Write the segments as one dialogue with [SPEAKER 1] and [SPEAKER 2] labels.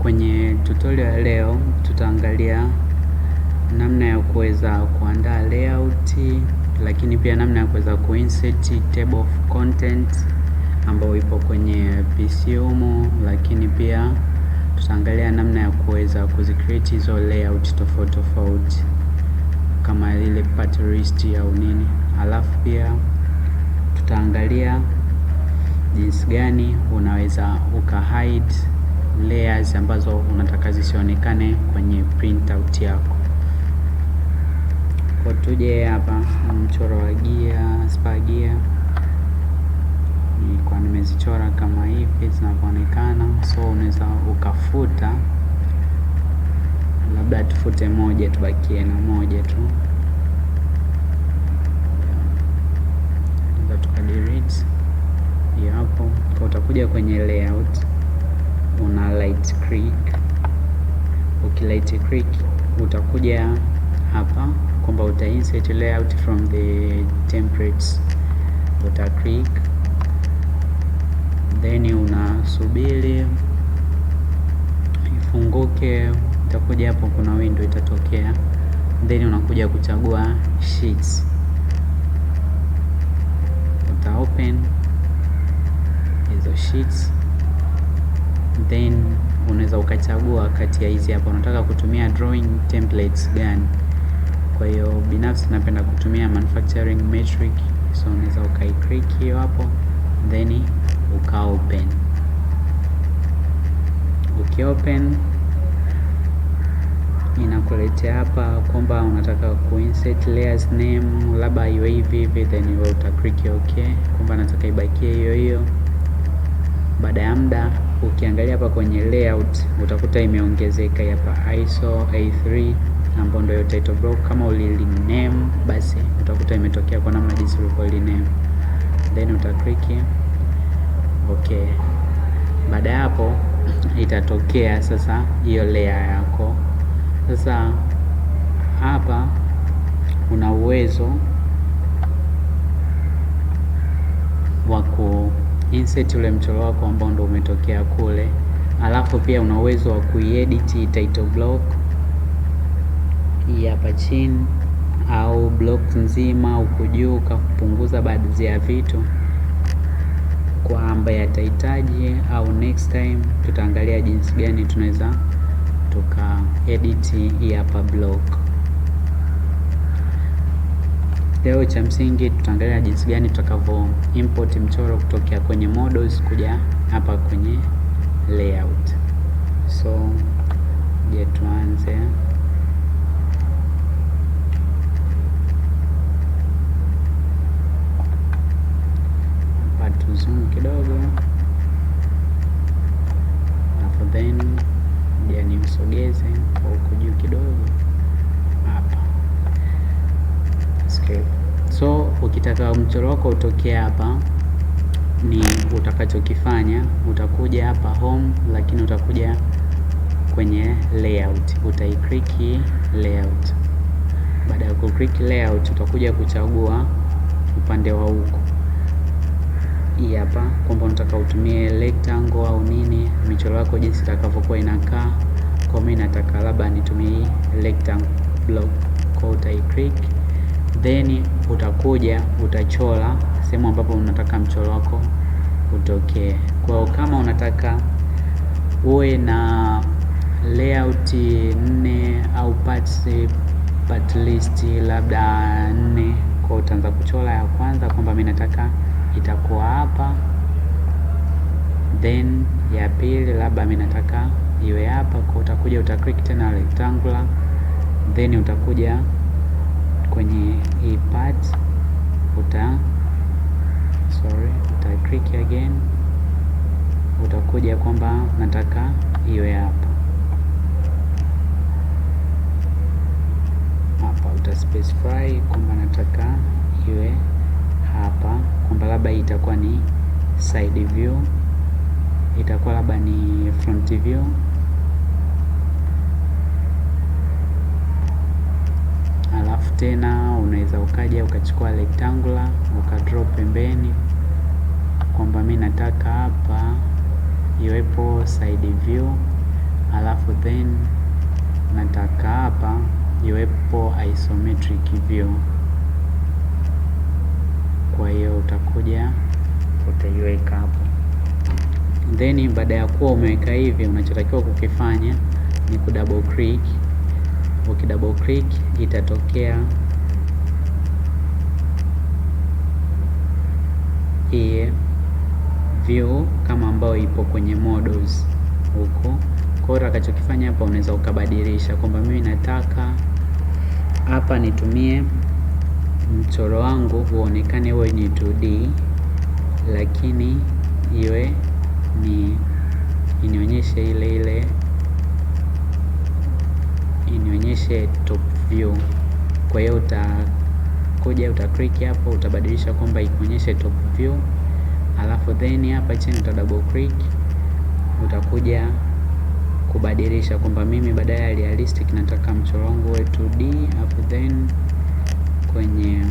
[SPEAKER 1] Kwenye tutorial ya leo tutaangalia namna ya kuweza kuandaa layout, lakini pia namna ya kuweza kuinsert table of content ambayo ipo kwenye PC humo, lakini pia tutaangalia namna ya kuweza kuzicreate hizo layout tofauti tofauti kama ile part list au nini. Alafu pia tutaangalia jinsi gani unaweza hide layers ambazo unataka zisionekane kwenye printout yako. Kwa tuje hapa mchoro wa gear, spar gear. Nilikuwa nimezichora kama hivi zinavyoonekana, so unaweza ukafuta, labda tufute moja, tubakie na moja tu, ndio tukadelete hiyo hapo. Kwa utakuja kwenye layout, una right click. Ukilight click utakuja hapa kwamba uta insert layout from the templates, uta click, then unasubiri ifunguke. Utakuja hapo, kuna window itatokea, then unakuja kuchagua sheets, uta open hizo sheets, then unaweza ukachagua kati ya hizi hapa unataka kutumia drawing templates gani. Kwa hiyo binafsi napenda kutumia manufacturing metric, so unaweza ukai-click hiyo hapo, then uka-open. Ukiopen inakuletea hapa kwamba unataka kuinsert layers name, labda iwe hivi, then wewe uta-click okay, kwamba nataka ibakie hiyo hiyo. Baada ya muda ukiangalia hapa kwenye layout utakuta imeongezeka hapa ISO A3 ambayo ndio title block. Kama uliliname basi utakuta imetokea kwa namna jinsi ulivyoliname, then uta click okay. Baada ya hapo itatokea sasa hiyo layer yako. Sasa hapa una uwezo wa ku insert ule mchoro wako ambao ndio umetokea kule, alafu pia una uwezo wa kuedit title block hii hapa chini au block nzima huko juu, kupunguza baadhi ya vitu kwa ambaye atahitaji, au next time tutaangalia jinsi gani tunaweza tuka edit hii hapa block. Leo cha msingi tutaangalia jinsi gani tutakavyo import mchoro kutokea kwenye models kuja hapa kwenye layout. So je, tuanze. Hapa tuzoom kidogo, hapo then je ni msogeze kwa huko juu kidogo hapa. So ukitaka mchoro wako utokea hapa, ni utakachokifanya utakuja hapa home, lakini utakuja kwenye layout, utai-click layout. Baada ya ku-click layout utakuja kuchagua upande wa huko hii hapa kwamba unataka utumie rectangle au nini, michoro yako jinsi itakavyokuwa inakaa. Kwa mimi nataka labda nitumie rectangle block, kwa utai-click, then utakuja utachora sehemu ambapo unataka mchoro wako utokee. Kwa kama unataka uwe na layout 4 au part list labda 4, kwa utaanza kuchora ya kwanza kwamba mimi nataka itakuwa hapa, then ya pili labda mimi nataka iwe hapa, kwa utakuja uta-click tena rectangular, then utakuja kwenye hii part uta-click again, utakuja kwamba nataka iwe hapa uta-specify kwamba nataka iwe hapa, kwamba labda itakuwa ni side view, itakuwa labda ni front view. Alafu tena unaweza ukaja ukachukua rectangular ukadraw pembeni kwamba mimi nataka hapa iwepo side view, alafu then nataka hapa iwepo isometric view. Kwa hiyo utakuja utaiweka hapo, then baada ya kuwa umeweka hivi, unachotakiwa kukifanya ni ku double click. Ukidouble click itatokea hii view kama ambayo ipo kwenye models huko. Kwa hiyo utakachokifanya hapa, unaweza ukabadilisha kwamba mimi nataka hapa nitumie mchoro wangu uonekane uwe ni 2D, lakini iwe ni inionyeshe ile inionyeshe top view. Kwa hiyo utakuja click hapo, utabadilisha kwamba ikuonyeshe top view, alafu then hapa chini uta double click, utakuja kubadilisha kwamba mimi badala ya realistic nataka mchoro wangu uwe 2D, alafu then kwenye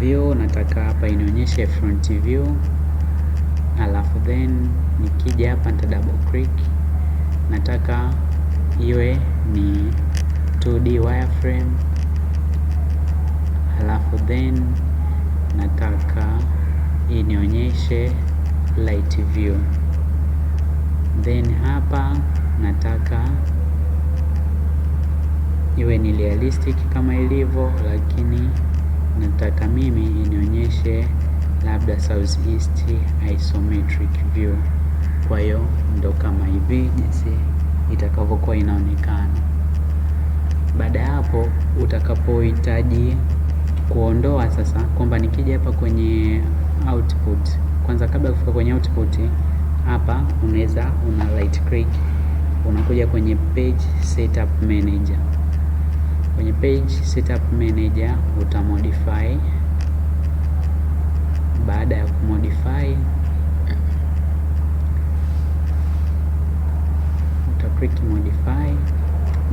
[SPEAKER 1] view nataka hapa inionyeshe front view, alafu then nikija hapa nita double click, nataka iwe ni 2D wireframe, alafu then nataka inionyeshe light view, then hapa nataka iwe ni realistic kama ilivyo, lakini nataka mimi inionyeshe labda southeast isometric view. Kwa hiyo ndo kama hivi jinsi itakavyokuwa inaonekana. Baada ya hapo, utakapohitaji kuondoa sasa, kwamba nikija hapa kwenye output, kwanza kabla ya kufika kwenye output hapa, unaweza una right click, unakuja kwenye page setup manager. Kwenye page setup manager utamodify. Baada ya kumodify, click modify,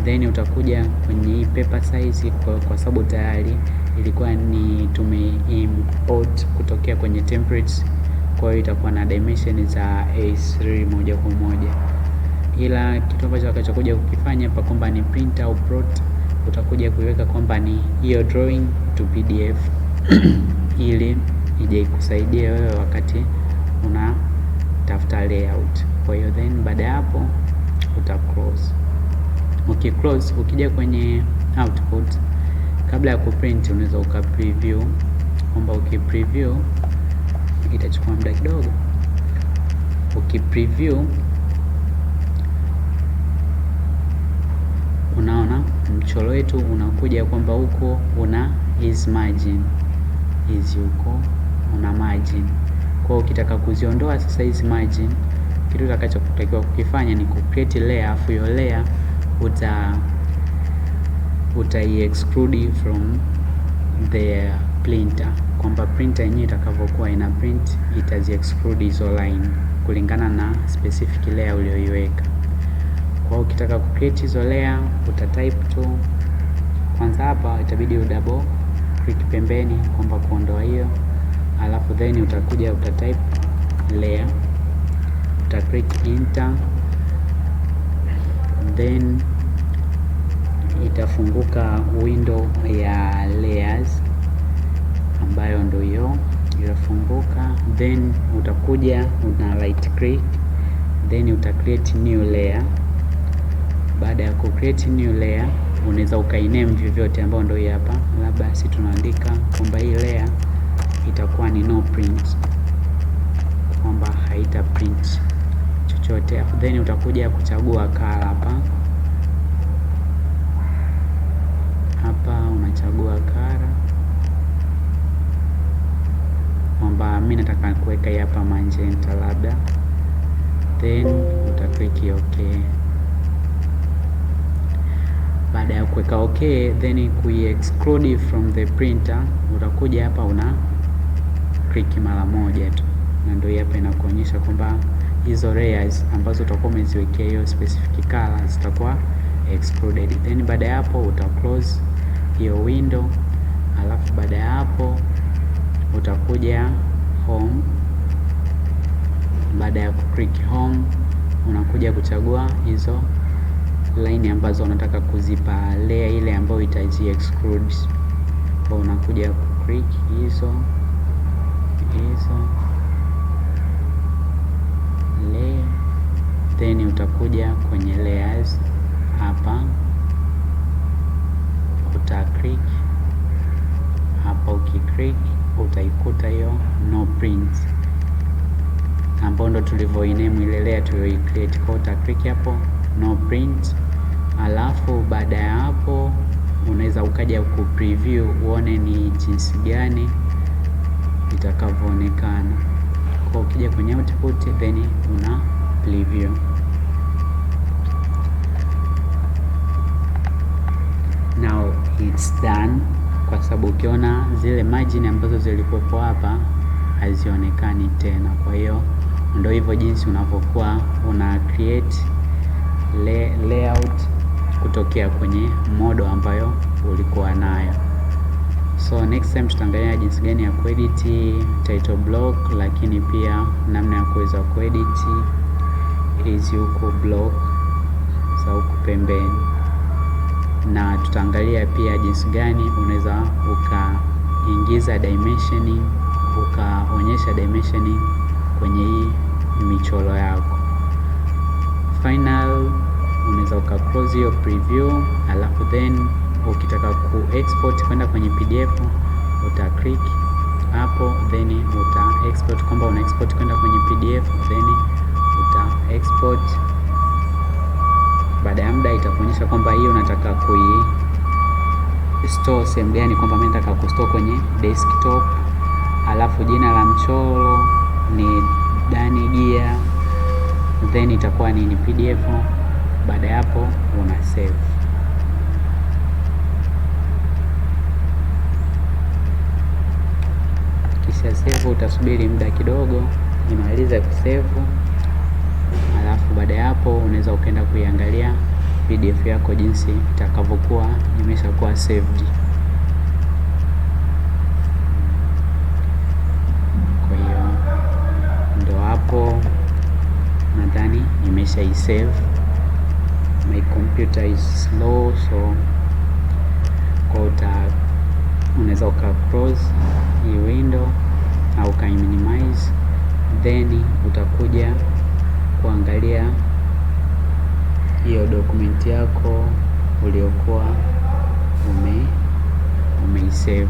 [SPEAKER 1] then utakuja kwenye hii paper size, kwa sababu tayari ilikuwa ni tumeimport kutokea kwenye templates, kwa hiyo itakuwa na dimension za A3 moja kwa moja. Ila kitu ambacho utakachokuja kukifanya hapa kwamba ni print au plot, utakuja kuiweka kwamba ni hiyo drawing to PDF ili ije kusaidia wewe wakati una tafuta layout. Kwa hiyo then baada ya hapo uta close. Ukiclose, ukija kwenye output, kabla ya kuprint unaweza uka preview, kwamba ukipreview itachukua muda kidogo. Ukipreview unaona mchoro wetu unakuja kwamba huko una hizi margin hizi, huko una margin. Kwa hiyo ukitaka kuziondoa sasa hizi margin, kitu utakachotakiwa kukifanya ni ku create layer, afu hiyo layer uta exclude from the printer, kwamba printer yenyewe itakavyokuwa ina print itazi exclude hizo line kulingana na specific layer uliyoiweka. Kwa hiyo ukitaka ku create hizo layer uta type tu kwanza, hapa itabidi u double click pembeni kwamba kuondoa hiyo, alafu then utakuja uta type layer, uta click enter, then itafunguka window ya layers ambayo ndio hiyo itafunguka. Then utakuja una right click, then uta create new layer. Baada ya ku create new layer, unaweza ukainame vyovyote ambao ndio hii hapa, labda sisi tunaandika kwamba hii layer itakuwa ni no print, kwamba haita print chochote. Then utakuja kuchagua color hapa unachagua color, kwamba mimi nataka kuweka hapa magenta labda, then uta click okay. Baada ya kuweka okay, then exclude from the printer, utakuja hapa una click mara moja tu, na ndio hapa inakuonyesha kwamba hizo layers ambazo utakuwa umeziwekea hiyo specific color zitakuwa excluded. Then baada ya hapo uta close hiyo window, alafu baada ya hapo utakuja home. Baada ya click home unakuja kuchagua hizo line ambazo unataka kuzipa layer ile ambayo itaji extrude. Kwa unakuja ku click hizo layer, then utakuja kwenye layers hapa, uta click hapa. Ukiclick utaikuta hiyo no print, ambapo ndo tulivyoiname ile layer tulioicreate. Kwa uta click hapo no print, alafu baada ya hapo unaweza ukaja ku preview uone ni jinsi gani itakavyoonekana. Kwa ukija kwenye output then una preview. Now it's done, kwa sababu ukiona zile margin ambazo zilikuwepo hapa hazionekani tena. Kwa hiyo ndio hivyo jinsi unavyokuwa una create layout kutokea kwenye model ambayo ulikuwa nayo. So next time tutaangalia jinsi gani ya kuedit title block, lakini pia namna ya kuweza kuedit hizi huko block za huko pembeni, na tutaangalia pia jinsi gani unaweza ukaingiza dimensioning, ukaonyesha dimensioning kwenye hii michoro yako. Final unaweza uka close hiyo preview, alafu then ukitaka ku export kwenda kwenye PDF uta click hapo, then uta export kwamba una export kwenda kwenye PDF, then uta export. Baada ya muda itakuonyesha kwamba hii unataka kui store sehemu gani, kwamba mimi nataka ku store kwenye desktop, alafu jina la mchoro ni Dani Gear, then itakuwa ni PDF. Baada ya hapo una save. Kisha save, utasubiri muda kidogo imalize kusave, alafu baada ya hapo unaweza ukaenda kuiangalia PDF yako jinsi itakavyokuwa imeshakuwa saved. Kwa hiyo ndo hapo nadhani nimesha isave. My computer is slow, so unaweza uka close hii window au uka minimize, then utakuja kuangalia hiyo document yako uliokuwa umeisave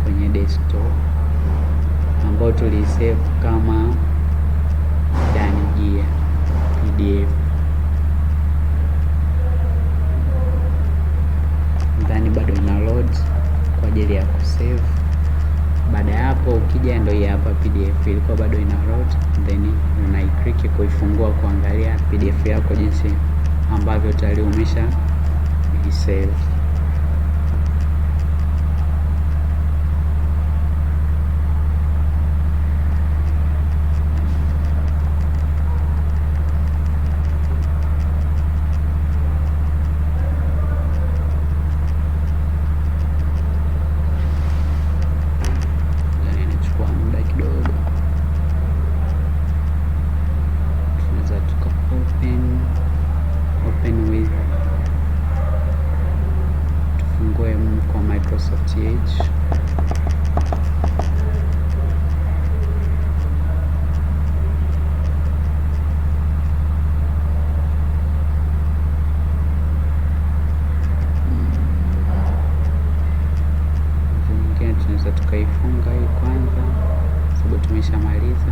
[SPEAKER 1] kwenye desktop, ambayo tulisave kama Dani Gear PDF. Ndani bado ina load kwa ajili ya kusave. Baada ya hapo ukija, ndio hii hapa PDF ilikuwa bado ina load, then unaiclick kuifungua kuangalia PDF yako jinsi ambavyo tayari umesha isave. Tufungue kwa Microsoft Edge. Nyingine tunaweza tukaifunga hii kwanza, sababu tumeshamaliza.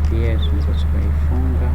[SPEAKER 1] Pia tunaweza tukaifunga.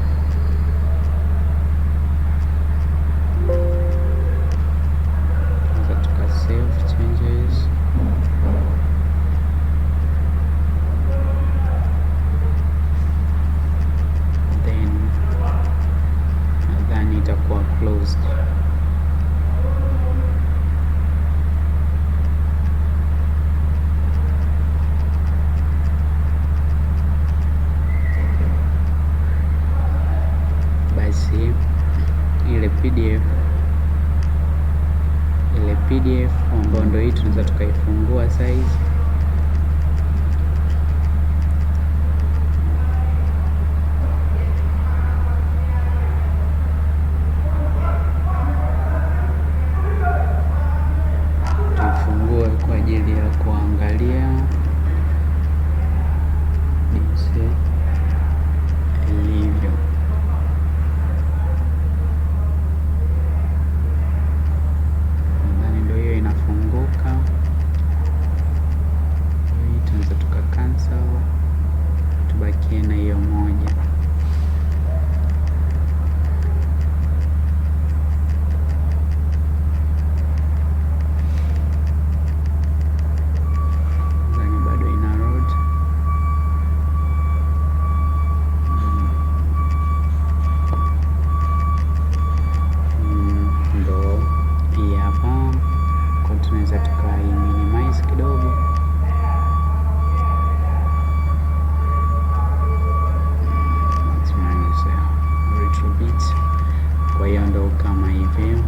[SPEAKER 1] Kwa hiyo ndo kama hivi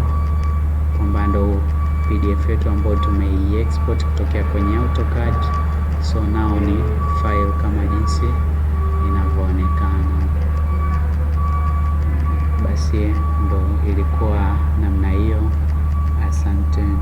[SPEAKER 1] kwamba ndo PDF yetu ambayo tumei-export kutokea kwenye AutoCAD. So nao ni file kama jinsi inavyoonekana. Basi ndo ilikuwa namna hiyo. Asanteni.